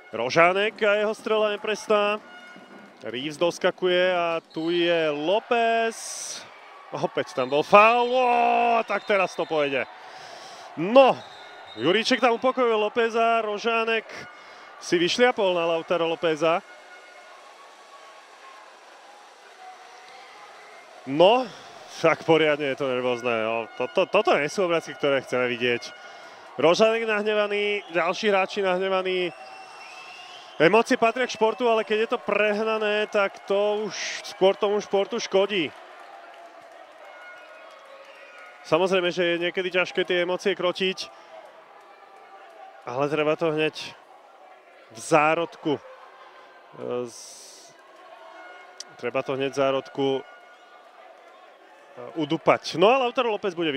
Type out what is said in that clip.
Rožánek a jeho strela neprestá. Reeves doskakuje a tu je López. Opäť tam bol faul. Tak teraz to pôjde. No, Juríček tam upokojuje Lópeza, Rožánek si vyšliapol na Lautaro Lópeza. No, tak poriadne je to nervózne. Toto nie sú obrázky, ktoré chceme vidieť. Rožánek nahnevaný, ďalší hráči nahnevaní. Emócie patria k športu, ale keď je to prehnané, tak to už skôr tomu športu škodí. Samozrejme, že je niekedy ťažké tie emócie krotiť, ale treba to hneď v zárodku. Treba to hneď v zárodku udupať. No a Lautaro López bude